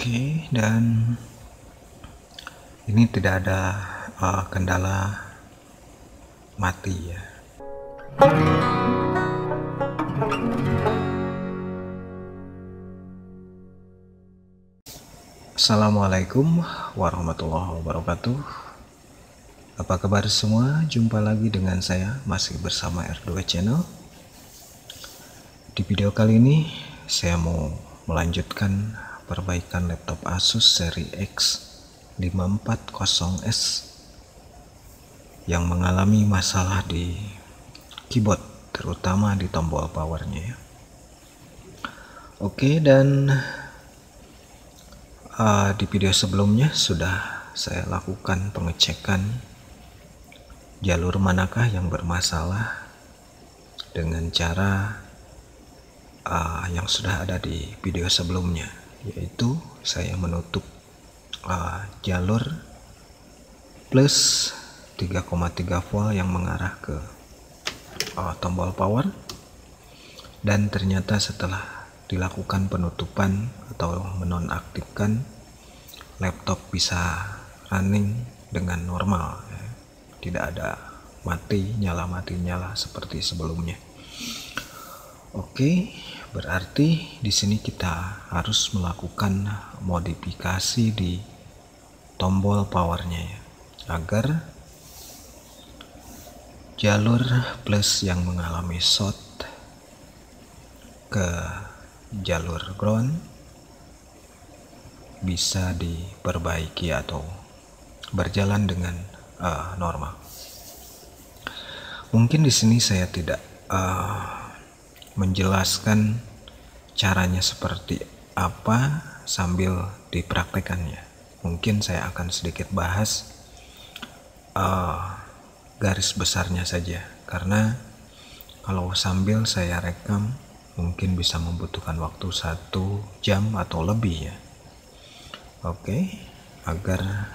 Oke, dan ini tidak ada kendala mati ya. Assalamualaikum warahmatullahi wabarakatuh. Apa kabar semua? Jumpa lagi dengan saya, masih bersama R2 Channel. Di video kali ini saya mau melanjutkan perbaikan laptop Asus seri X540S yang mengalami masalah di keyboard, terutama di tombol powernya ya. Oke, dan di video sebelumnya sudah saya lakukan pengecekan jalur manakah yang bermasalah dengan cara yang sudah ada di video sebelumnya, yaitu saya menutup jalur plus 3,3 volt yang mengarah ke tombol power, dan ternyata setelah dilakukan penutupan atau menonaktifkan, laptop bisa running dengan normal ya. Tidak ada mati nyala seperti sebelumnya. Oke, berarti di sini kita harus melakukan modifikasi di tombol powernya ya, agar jalur plus yang mengalami short ke jalur ground bisa diperbaiki atau berjalan dengan normal. Mungkin di sini saya tidak menjelaskan caranya seperti apa sambil dipraktekannya. Mungkin saya akan sedikit bahas garis besarnya saja, karena kalau sambil saya rekam mungkin bisa membutuhkan waktu 1 jam atau lebih ya. Oke, agar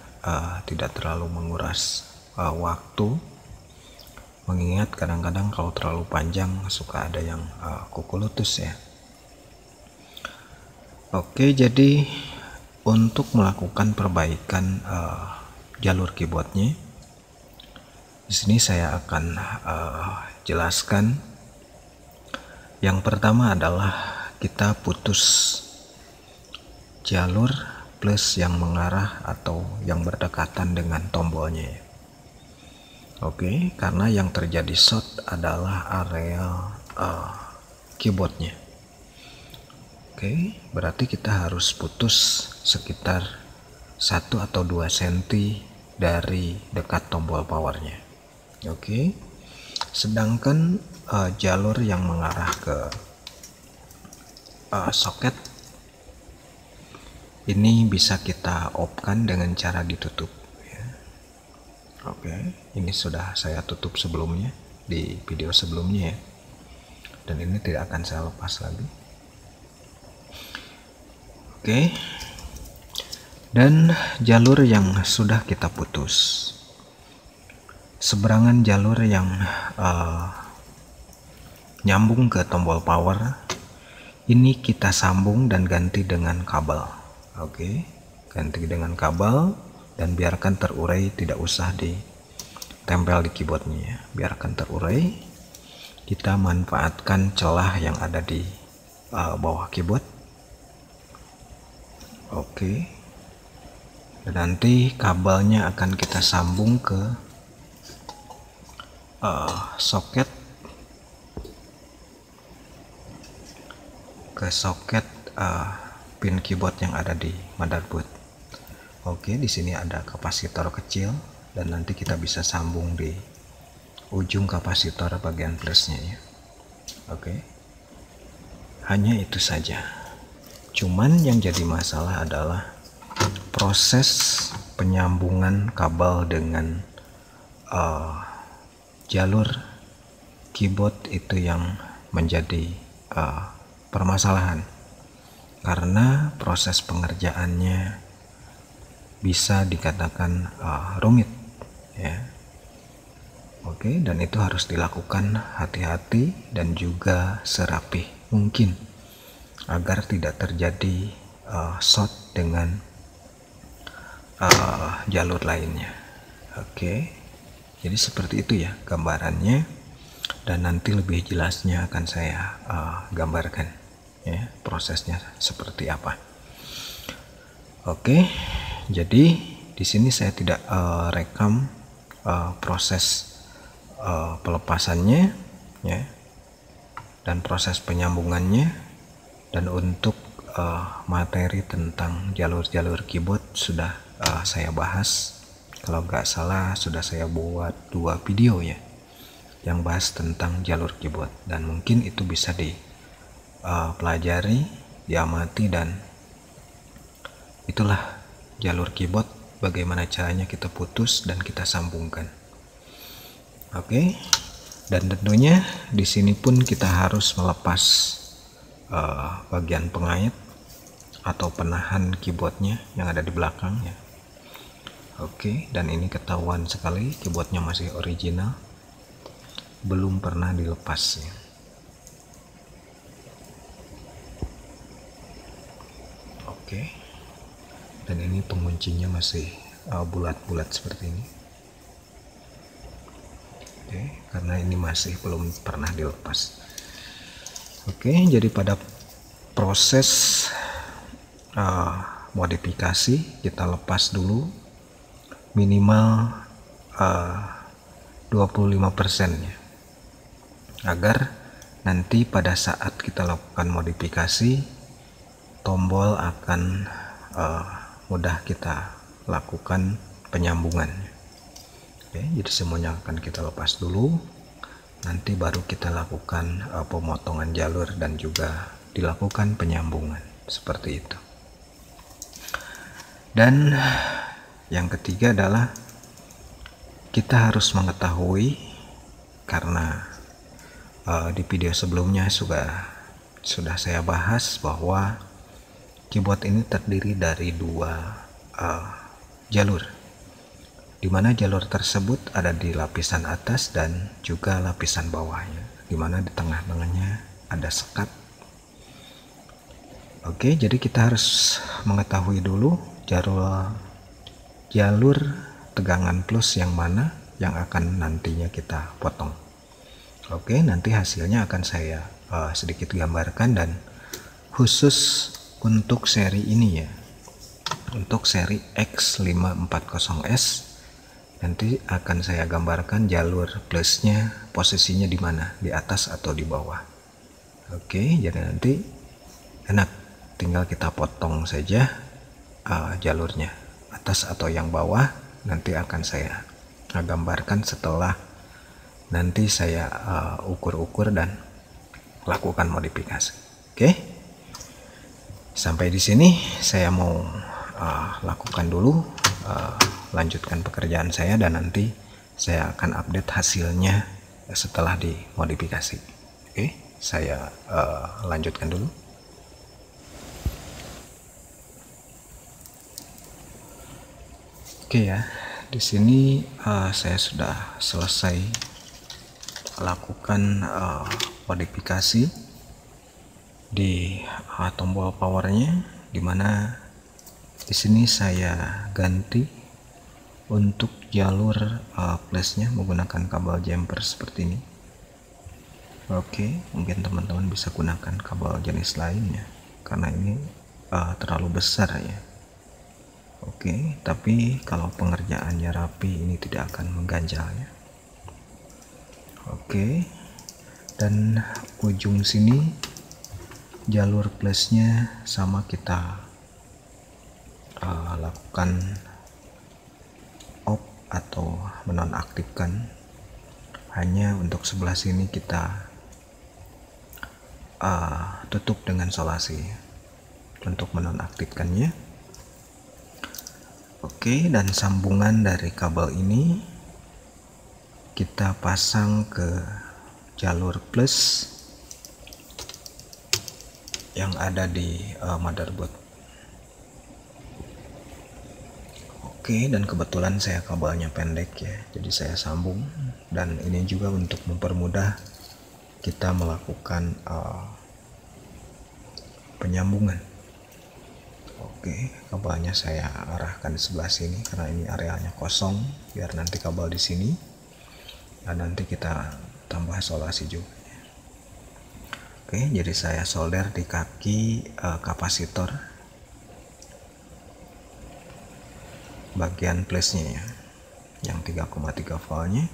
tidak terlalu menguras waktu, mengingat kadang-kadang kalau terlalu panjang suka ada yang kuku lutut ya. Oke, jadi untuk melakukan perbaikan jalur keyboardnya, di sini saya akan jelaskan. Yang pertama adalah kita putus jalur plus yang mengarah atau yang berdekatan dengan tombolnya ya. Oke, karena yang terjadi short adalah area keyboardnya. Oke, berarti kita harus putus sekitar 1 atau 2 cm dari dekat tombol powernya. Oke, sedangkan jalur yang mengarah ke soket ini bisa kita off-kan dengan cara ditutup ya. Oke, ini sudah saya tutup sebelumnya di video sebelumnya ya, dan ini tidak akan saya lepas lagi. Oke, dan jalur yang sudah kita putus, seberangan jalur yang nyambung ke tombol power ini kita sambung dan ganti dengan kabel. Oke, ganti dengan kabel dan biarkan terurai, tidak usah ditempel di keyboardnya ya. Biarkan terurai. Kita manfaatkan celah yang ada di bawah keyboard. Oke, dan nanti kabelnya akan kita sambung ke soket pin keyboard yang ada di motherboard. Oke, di sini ada kapasitor kecil dan nanti kita bisa sambung di ujung kapasitor bagian plusnya ya. Oke, hanya itu saja. Cuman yang jadi masalah adalah proses penyambungan kabel dengan jalur keyboard itu yang menjadi permasalahan, karena proses pengerjaannya bisa dikatakan rumit ya. Oke, dan itu harus dilakukan hati-hati dan juga serapih mungkin agar tidak terjadi short dengan jalur lainnya. Oke, jadi seperti itu ya gambarannya, dan nanti lebih jelasnya akan saya gambarkan ya prosesnya seperti apa. Oke, jadi di sini saya tidak rekam proses pelepasannya ya, dan proses penyambungannya, dan untuk materi tentang jalur-jalur keyboard sudah saya bahas. Kalau nggak salah sudah saya buat 2 video ya yang bahas tentang jalur keyboard, dan mungkin itu bisa dipelajari, diamati, dan itulah jalur keyboard, bagaimana caranya kita putus dan kita sambungkan. Oke, dan tentunya di sini pun kita harus melepas bagian pengait atau penahan keyboardnya yang ada di belakangnya. Oke, dan ini ketahuan sekali keyboardnya masih original, belum pernah dilepas ya. Oke, dan ini penguncinya masih bulat-bulat seperti ini. Oke, karena ini masih belum pernah dilepas. Oke, jadi pada proses modifikasi kita lepas dulu minimal 25% ya, agar nanti pada saat kita lakukan modifikasi tombol akan mudah kita lakukan penyambungan. Oke, jadi semuanya akan kita lepas dulu, nanti baru kita lakukan pemotongan jalur dan juga dilakukan penyambungan seperti itu. Dan yang ketiga adalah kita harus mengetahui, karena di video sebelumnya sudah saya bahas bahwa keyboard ini terdiri dari 2 jalur, dimana jalur tersebut ada di lapisan atas dan juga lapisan bawahnya, dimana di tengah-tengahnya ada sekat. Oke, jadi kita harus mengetahui dulu jalur tegangan plus yang mana yang akan nantinya kita potong. Oke, nanti hasilnya akan saya sedikit gambarkan, dan khusus untuk seri ini ya, untuk seri X540S nanti akan saya gambarkan jalur plusnya posisinya di mana, di atas atau di bawah. Oke, jadi nanti enak, tinggal kita potong saja jalurnya atas atau yang bawah, nanti akan saya gambarkan setelah nanti saya ukur-ukur dan lakukan modifikasi. Oke, sampai di sini saya mau lakukan dulu, lanjutkan pekerjaan saya, dan nanti saya akan update hasilnya setelah dimodifikasi. Oke, saya lanjutkan dulu. Oke ya, di sini saya sudah selesai lakukan modifikasi di tombol powernya, dimana di sini saya ganti untuk jalur plusnya menggunakan kabel jumper seperti ini. Oke, mungkin teman-teman bisa gunakan kabel jenis lainnya karena ini terlalu besar ya. Oke, tapi kalau pengerjaannya rapi ini tidak akan mengganjal ya. Oke, dan ujung sini jalur plusnya sama kita lakukan off atau menonaktifkan. Hanya untuk sebelah sini kita tutup dengan solasi untuk menonaktifkannya. Oke, dan sambungan dari kabel ini kita pasang ke jalur plus yang ada di motherboard. Oke, dan kebetulan saya kabelnya pendek ya, jadi saya sambung, dan ini juga untuk mempermudah kita melakukan penyambungan. Oke, kabelnya saya arahkan di sebelah sini karena ini areanya kosong, biar nanti kabel di sini dan nanti kita tambah isolasi juga. Oke, jadi saya solder di kaki kapasitor bagian plusnya ya, yang 3,3 voltnya.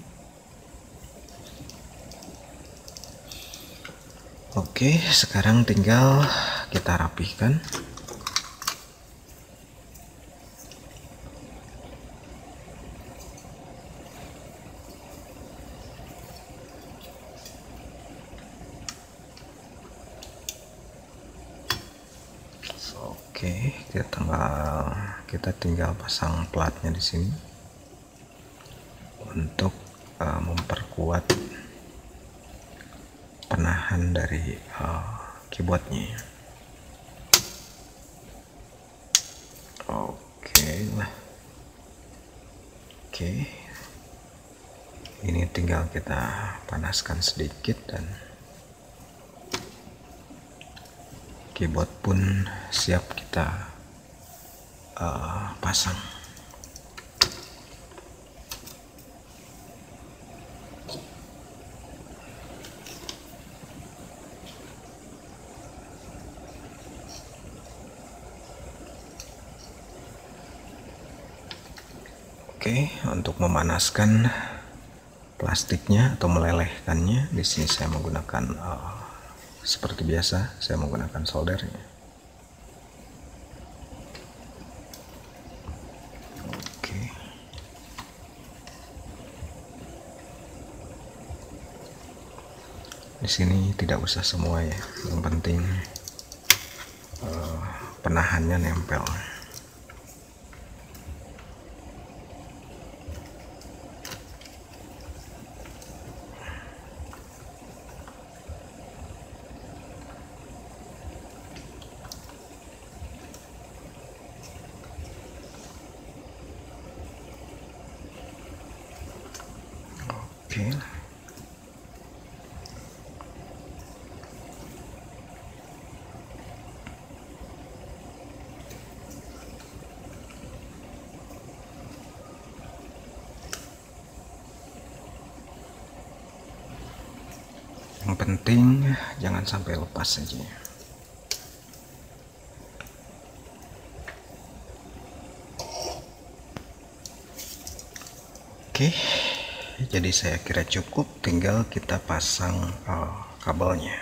Oke, sekarang tinggal kita rapihkan. Oke, kita tinggal pasang platnya di sini untuk memperkuat penahan dari keyboardnya. Oke lah. Oke, ini tinggal kita panaskan sedikit dan keyboard pun siap kita pasang. Oke, untuk memanaskan plastiknya atau melelehkannya, di sini saya menggunakan seperti biasa, saya menggunakan soldernya. Oke. Di sini tidak usah semua ya, yang penting penahannya nempel. Oke. Yang penting jangan sampai lepas saja. Oke, jadi saya kira cukup, tinggal kita pasang kabelnya.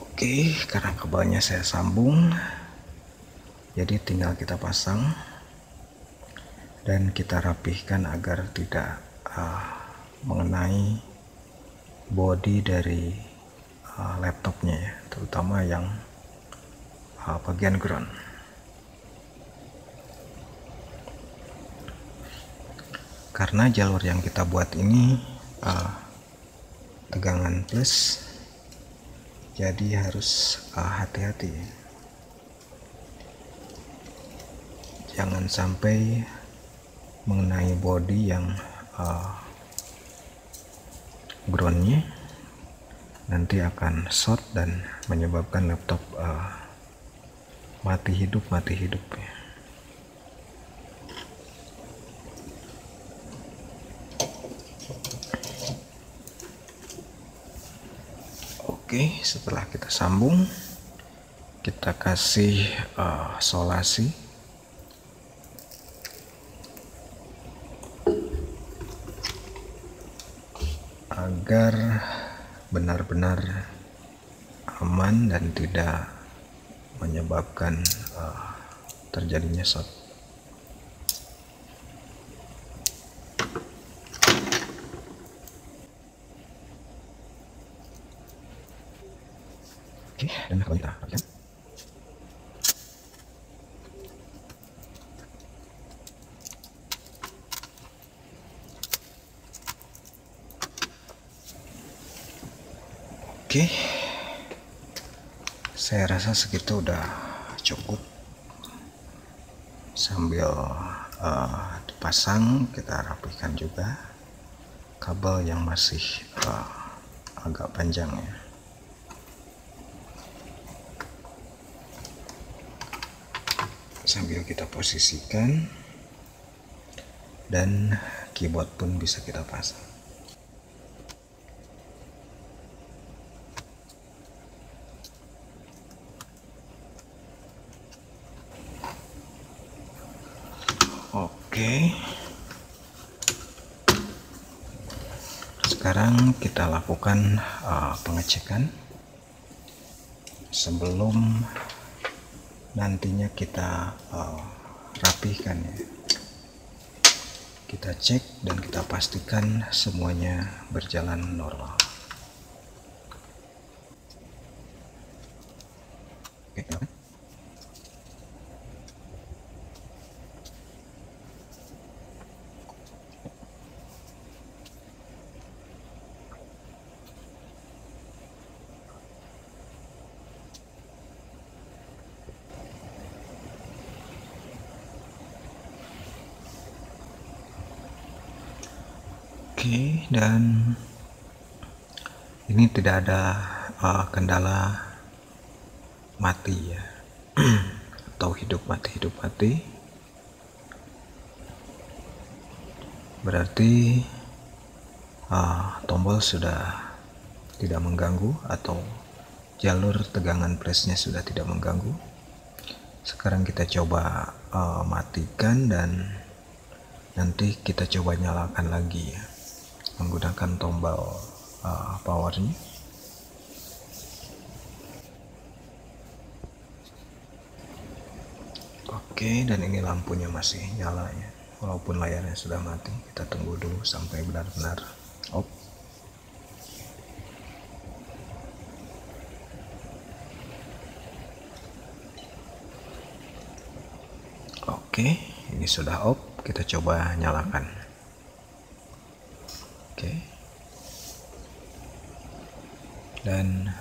Oke, karena kabelnya saya sambung, jadi tinggal kita pasang dan kita rapihkan agar tidak mengenai bodi dari laptopnya ya, terutama yang bagian ground. Karena jalur yang kita buat ini tegangan plus, jadi harus hati-hati, jangan sampai mengenai bodi yang groundnya, nanti akan short dan menyebabkan laptop mati hidup ya. Oke, setelah kita sambung, kita kasih solasi agar benar-benar aman dan tidak menyebabkan terjadinya short. Oke, dan kalau kita rapikan, oke, saya rasa segitu udah cukup. Sambil dipasang, kita rapikan juga kabel yang masih agak panjang ya. sambil kita posisikan, dan keyboard pun bisa kita pasang. Oke, sekarang kita lakukan pengecekan sebelum nantinya kita rapihkan ya. Kita cek dan kita pastikan semuanya berjalan normal. Oke, Oke, dan ini tidak ada kendala mati ya, atau hidup mati. Berarti tombol sudah tidak mengganggu atau jalur tegangan presnya sudah tidak mengganggu. Sekarang kita coba matikan dan nanti kita coba nyalakan lagi ya, menggunakan tombol powernya. Oke, dan ini lampunya masih nyala ya, walaupun layarnya sudah mati. Kita tunggu dulu sampai benar-benar off. Oke, ini sudah off. Kita coba nyalakan. Oke, dan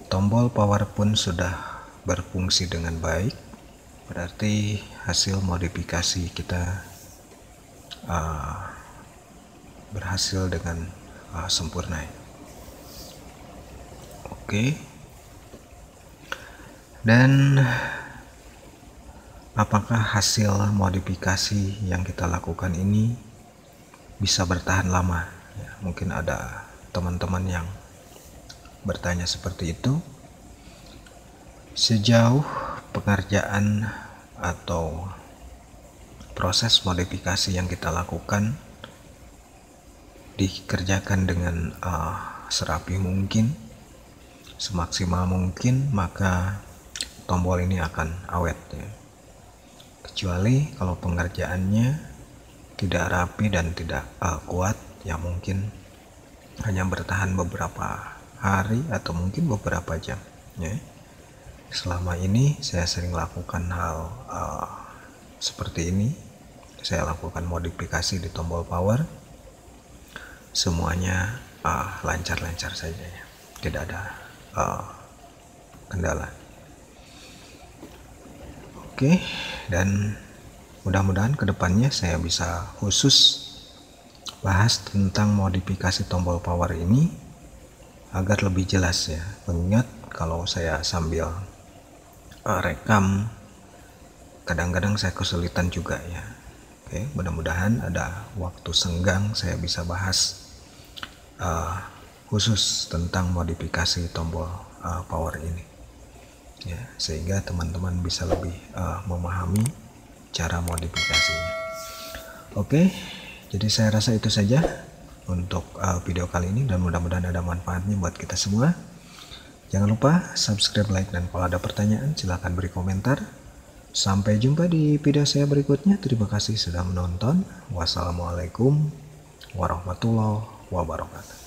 tombol power pun sudah berfungsi dengan baik. Berarti hasil modifikasi kita berhasil dengan sempurna. Oke, dan apakah hasil modifikasi yang kita lakukan ini bisa bertahan lama ya, mungkin ada teman-teman yang bertanya seperti itu. Sejauh pengerjaan atau proses modifikasi yang kita lakukan dikerjakan dengan serapi mungkin, semaksimal mungkin, maka tombol ini akan awet ya. Kecuali kalau pengerjaannya tidak rapi dan tidak kuat ya, mungkin hanya bertahan beberapa hari atau mungkin beberapa jam ya. Selama ini saya sering lakukan hal seperti ini. Saya lakukan modifikasi di tombol power, semuanya lancar-lancar saja ya, tidak ada kendala. Oke, dan mudah-mudahan kedepannya saya bisa khusus bahas tentang modifikasi tombol power ini agar lebih jelas ya. Mengingat kalau saya sambil rekam, kadang-kadang saya kesulitan juga ya. Oke, mudah-mudahan ada waktu senggang saya bisa bahas khusus tentang modifikasi tombol power ini ya, sehingga teman-teman bisa lebih memahami cara modifikasinya. Oke, jadi saya rasa itu saja untuk video kali ini, dan mudah-mudahan ada manfaatnya buat kita semua. Jangan lupa subscribe, like, dan kalau ada pertanyaan silahkan beri komentar. Sampai jumpa di video saya berikutnya. Terima kasih sudah menonton. Wassalamualaikum warahmatullahi wabarakatuh.